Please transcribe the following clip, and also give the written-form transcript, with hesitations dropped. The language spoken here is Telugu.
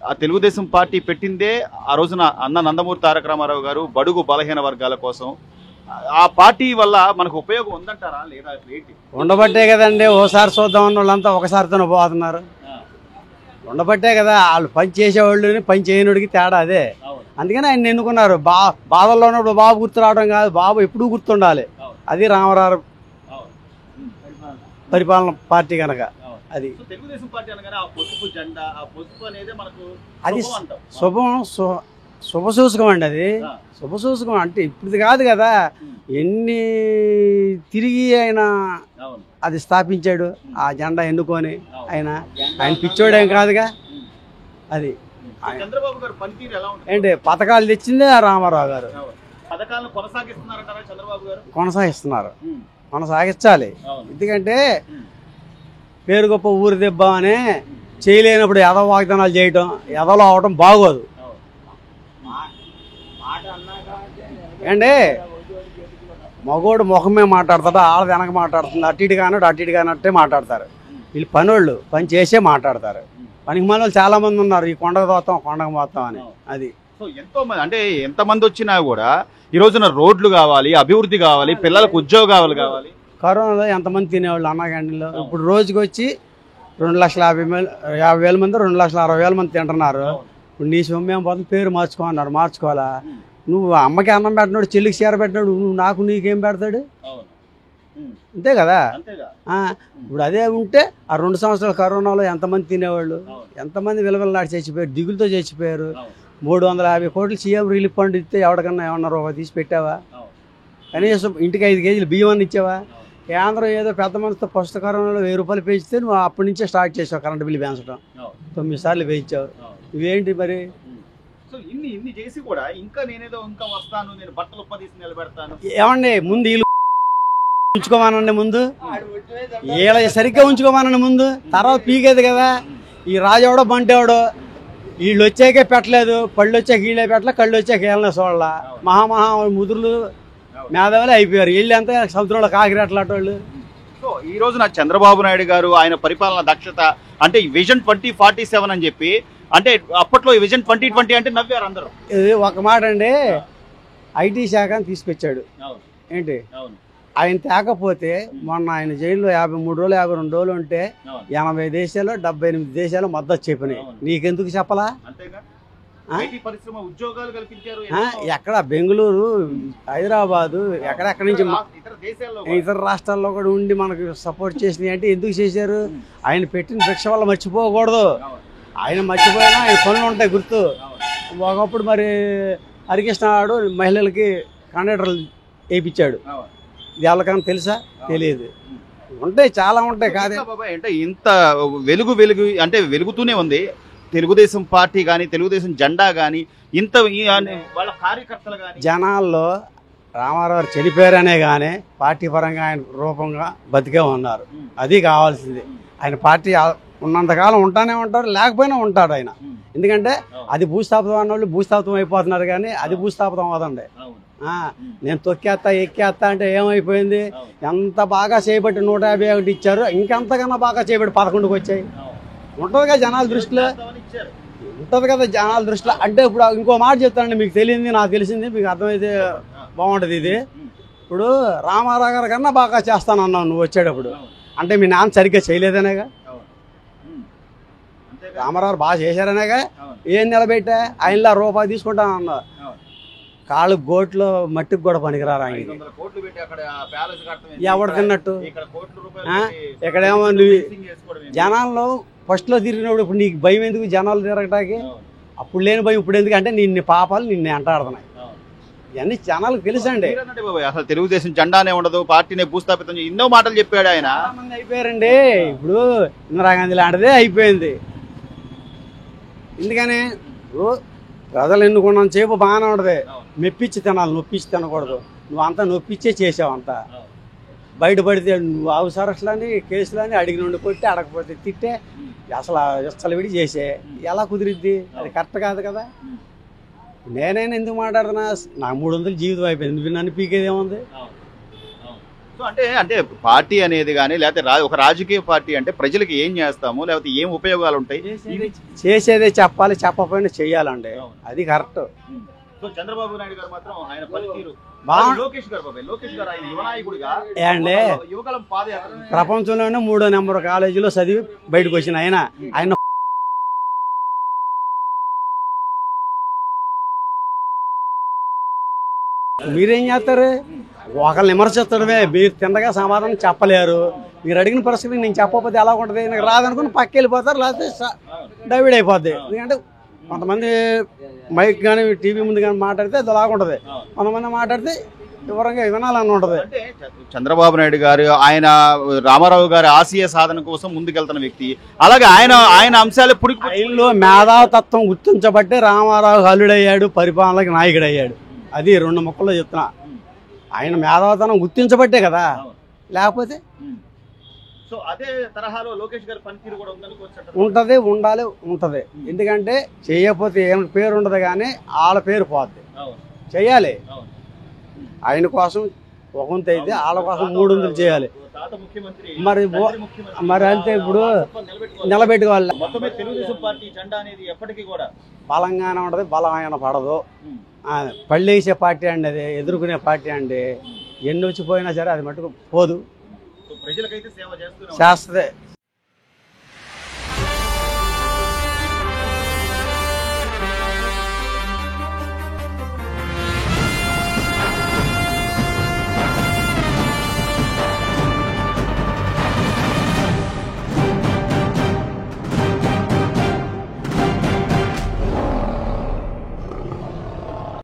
ఆ తెలుగుదేశం పార్టీ పెట్టిందే ఆ రోజున అన్న నందమూరి తారక రామారావు గారు బడుగు బలహీన వర్గాల కోసం. ఆ పార్టీ వల్ల మనకు ఉపయోగం ఉందంటారా లేదా? ఉండబట్టే కదండి ఓసారి చూద్దాం అన్న వాళ్ళంతా ఒకసారితోనే పోతున్నారు. ఉండబట్టే కదా వాళ్ళు పని చేసేవాళ్ళు పని చేయనుడికి తేడా అదే. అందుకని ఆయన ఎన్నుకున్నారు. బాధల్లో ఉన్నప్పుడు బాబు గుర్తు రావడం కాదు, బాబు ఎప్పుడూ గుర్తుండాలి. అది రామారావు పరిపాలన పార్టీ కనుక అది తెలుగుదేశం పార్టీ అనగానే ఆ పసుపు జెండా, ఆ పసుపు అనేది మనకు అది శుభసూచకం అండి. అది శుభసూచకం అంటే ఇప్పుడు కాదు కదా, ఎన్ని తిరిగి ఆయన అది స్థాపించాడు ఆ జెండా ఎన్నుకొని. ఆయన పిచ్చోడేం కాదుగా. అది చంద్రబాబు గారు పనితీరు ఎలా ఉంటుంది? ఏంటి పథకాలు తెచ్చిందే రామారావు గారు. పథకాలను కొనసాగిస్తున్నారంటారా చంద్రబాబు గారు? కొనసాగించాలి. ఎందుకంటే పేరు గొప్ప ఊరు దెబ్బ అని చేయలేనప్పుడు ఎదవ వాగ్దానాలు చేయటం, ఎదవలో అవటం బాగోదు. ఏంటి మగోడు ముఖమే మాట్లాడతాడు, ఆడది వెనక మాట్లాడుతుంది. అటు ఇటు కానట్టే మాట్లాడతారు. వీళ్ళు పనోళ్ళు పని చేసే మాట్లాడతారు. పనికి మనోళ్ళు చాలా మంది ఉన్నారు. ఈ కొండకు పోతాం అని. అది ఎంతో మంది, అంటే ఎంతమంది వచ్చినా కూడా ఈ రోజున రోడ్లు కావాలి, అభివృద్ధి కావాలి, పిల్లలకు ఉద్యోగాలు కావాలి. కరోనాలో ఎంతమంది తినేవాళ్ళు అన్నా క్యాంటీన్లో. ఇప్పుడు రోజుకి వచ్చి 2,50,000 మంది 2,60,000 మంది తింటున్నారు. ఇప్పుడు నీ సొమ్మేం పోతుంది, పేరు మార్చుకోమన్నారు. మార్చుకోవాలా? నువ్వు అమ్మకి అన్నం పెట్టినాడు, చెల్లికి చీర పెట్టినాడు, నువ్వు నీకేం పెడతాడు? అంతే కదా. ఇప్పుడు అదే ఉంటే ఆ 2 సంవత్సరాల కరోనాలో ఎంతమంది తినేవాళ్ళు, ఎంతమంది విలవిలనాటి చచ్చిపోయారు, దిగులతో చచ్చిపోయారు. 350 కోట్లు సీఎం రిలీఫ్ ఫండ్ ఇస్తే ఎవరికన్నా ఏమన్నా రూపాయి తీసి పెట్టావా? కనీసం ఇంటికి 5 కేజీలు బియ్యం అని ఇచ్చావా? కేంద్రం ఏదో పెద్ద మనసుతో ఫస్ట్ కరోనాలో 1000 రూపాయలు పెంచితే నువ్వు అప్పటి నుంచే స్టార్ట్ చేసావు కరెంట్ బిల్లు పెంచడం. 9 సార్లు పెంచావు. ఇవేంటి మరి? ఇన్ని చేసి కూడా ఇంకా నేనేదో ఇంకా వస్తాను, నేను బట్టలు ఉప్పదీసి నిలబెడతాను. ఏమండి ముందు వీళ్ళు ఉంచుకోమానండి, ముందు వీళ్ళ సరిగ్గా ఉంచుకోమానండి ముందు. తర్వాత పీకేది కదా. ఈ రాజావడో బంటేవాడో వీళ్ళు వచ్చాకే పెట్టలేదు, పళ్ళు వచ్చాక వీళ్ళే పెట్టలే, కళ్ళు వచ్చాక వీళ్ళనే చూడాల. మహా ముదురులు మేధావులే అయిపోయారు. వీళ్ళు అంతా సముద్రంలో కాకిరెట్లాటోళ్ళు. సో ఈ రోజున చంద్రబాబు నాయుడు గారు ఆయన పరిపాలన దక్షత అంటే విజన్ 2047 అని చెప్పి, అంటే అప్పట్లో విజన్ 2020 అంటే నవ్వారు అందరూ. ఇది ఒక మాట అండి, ఐటీ శాఖని తీసుకొచ్చాడు. ఏంటి ఆయన తేకపోతే మొన్న ఆయన జైల్లో 53 రోజులు 52 రోజులు ఉంటే 80 దేశాలు 78 దేశాలు మద్దతు చెప్పినాయి. నీకెందుకు చెప్పలా? ఎక్కడ బెంగళూరు, హైదరాబాదు, ఎక్కడెక్కడి నుంచి ఇతర రాష్ట్రాల్లో కూడా ఉండి మనకు సపోర్ట్ చేసినాయి. అంటే ఎందుకు చేశారు? ఆయన పెట్టిన భిక్ష వల్ల మర్చిపోకూడదు. ఆయన మర్చిపోయినా ఆయన పనులు ఉంటాయి గుర్తు. ఒకప్పుడు మరి హరికృష్ణ మహిళలకి కండక్టర్లు వేయించాడు. ఇది ఎవరికైనా తెలుసా? తెలియదు. ఉంటాయి, చాలా ఉంటాయి. కాదే అంటే ఇంత వెలుగు అంటే వెలుగుతూనే ఉంది తెలుగుదేశం పార్టీ కానీ, తెలుగుదేశం జెండా కానీ, ఇంత వాళ్ళ కార్యకర్తలు కానీ. జనాల్లో రామారావు చనిపోయారనే కానీ పార్టీ పరంగా ఆయన రూపంగా బతికే ఉన్నారు. అది కావాల్సింది. ఆయన పార్టీ ఉన్నంతకాలం ఉంటానే ఉంటారు, లేకపోయినా ఉంటాడు ఆయన. ఎందుకంటే అది భూస్థాపితం అన్నోళ్ళు భూస్థాపితం అయిపోతున్నారు, కానీ అది భూస్థాపితం అవ్వదండి. నేను తొక్కేస్తా ఎక్కేస్తా అంటే ఏమైపోయింది? ఎంత బాగా చేయబట్టి 151 ఇచ్చారు, ఇంకెంతకన్నా బాగా చేయబట్టి 11కి వచ్చాయి. ఉంటుంది కదా జనాల దృష్టిలో, ఉంటుంది కదా జనాల దృష్టిలో. అంటే ఇప్పుడు ఇంకో మాట చెప్తానండి, మీకు తెలియంది నాకు తెలిసింది, మీకు అర్థమైతే బాగుంటుంది. ఇది ఇప్పుడు రామారావు గారి కన్నా బాగా చేస్తానన్నావు నువ్వు వచ్చేటప్పుడు. అంటే మీ నాన్న సరిగ్గా చేయలేదనేగా. రామారావు బాగా చేశారనేగా. ఏం నిలబెట్టా? ఆయనలా రూపాయి తీసుకుంటానన్నా. కాళ్ళు గోట్లో మట్టికి కూడా పనికిరారు ఆయన. ఎవడు తిన్నట్టు? ఇక్కడేమో నువ్వు జనాల్లో ఫస్ట్లో తిరిగినప్పుడు ఇప్పుడు నీకు భయం ఎందుకు జనాలు తిరగటానికి? అప్పుడు లేని భయం ఇప్పుడు ఎందుకు అంటే నిన్ను పాపాలు నిన్ను ఎంటాడుతున్నాయి. ఇవన్నీ జనాలకు తెలుసండి. అసలు తెలుగుదేశం జెండానే ఉండదు, పార్టీనే భూస్థాపితం, ఎన్నో మాటలు చెప్పాడు ఆయన. మంది అయిపోయారండి. ఇప్పుడు ఇందిరాగాంధీ లాంటిదే అయిపోయింది. ఎందుకని ప్రజలు ఎన్నుకున్నాను చేపు బాగానే ఉండదు. మెప్పించి తినాలి, నొప్పించి తినకూడదు. నువ్వు అంతా నొప్పించే చేసావు. అంతా బయటపడితే నువ్వు అవసరాలని కేసులని అడిగిన నుండి కొట్టి అడగపోతే తిట్టే అసలు విడి చేసే ఎలా కుదిరిద్ది? అది కరెక్ట్ కాదు కదా. నేనైనా ఎందుకు మాట్లాడుతున్నా? నాకు 300 జీవితం అయిపోయింది, నువ్వు నన్ను పీకేది ఏముంది? సో అంటే పార్టీ అనేది కానీ లేకపోతే ఒక రాజకీయ పార్టీ అంటే ప్రజలకు ఏం చేస్తాము లేకపోతే ఏం ఉపయోగాలు ఉంటాయి చేసేదే చెప్పాలి, చెప్పకపోయినా చెయ్యాలండి, అది కరెక్ట్. సో చంద్రబాబు నాయుడు గారు మాత్రం ఆయన పనితీరు లోకేష్ గారు ఆయన యువనాయకుడిగా యువకాలం పాదయాత్ర ప్రపంచంలోనే 3వ నెంబర్ కాలేజీలో చదివి బయటకు వచ్చిన ఆయన మీరేం చేస్తారు? ఒకళ్ళు విమర్శిస్తడమే, మీరు తిన్నగా సమాధానం చెప్పలేరు. మీరు అడిగిన పరిస్థితి నేను చెప్పకపోతే ఎలా ఉంటుంది? నాకు రాదనుకుని పక్క వెళ్ళిపోతారు, లేకపోతే డైవిడ్ అయిపోద్ది. ఎందుకంటే కొంతమంది మైక్ కానీ టీవీ ముందు కానీ మాట్లాడితే అది అలాగుంటుంది, కొంతమంది మాట్లాడితే వివరంగా వినాలని ఉంటుంది. చంద్రబాబు నాయుడు గారు ఆయన రామారావు గారి ఆశయ సాధన కోసం ముందుకెళ్తున్న వ్యక్తి, అలాగే ఆయన అంశాలు ఆయనలో మేధాతత్వం గుర్తించబట్టే రామారావు అల్లుడయ్యాడు, పరిపాలనకి నాయకుడు అయ్యాడు. అది 2 ముక్కల్లో చెప్తున్నా. ఆయన మేధావతనం గుర్తించబట్టే కదా, లేకపోతే సో అదే తరహాలో లోకేష్ గారి పనితీరు కూడా ఉంటది, ఉండాలి, ఉంటది. ఎందుకంటే చేయకపోతే ఏం పేరు ఉండదు, కానీ వాళ్ళ పేరు పోద్ది. చెయ్యాలి, ఆయన కోసం ఒకంత అయితే వాళ్ళ కోసం 300 చేయాలి. మరి అంతే. ఇప్పుడు నిలబెట్టుకోవాలి. బలంగానే ఉంటది, బలమైన పడదు. పళ్ళేసే పార్టీ అండి, అది ఎదుర్కొనే పార్టీ అండి. ఎన్ని వచ్చిపోయినా సరే అది మటుకు పోదు, చేస్తుంది.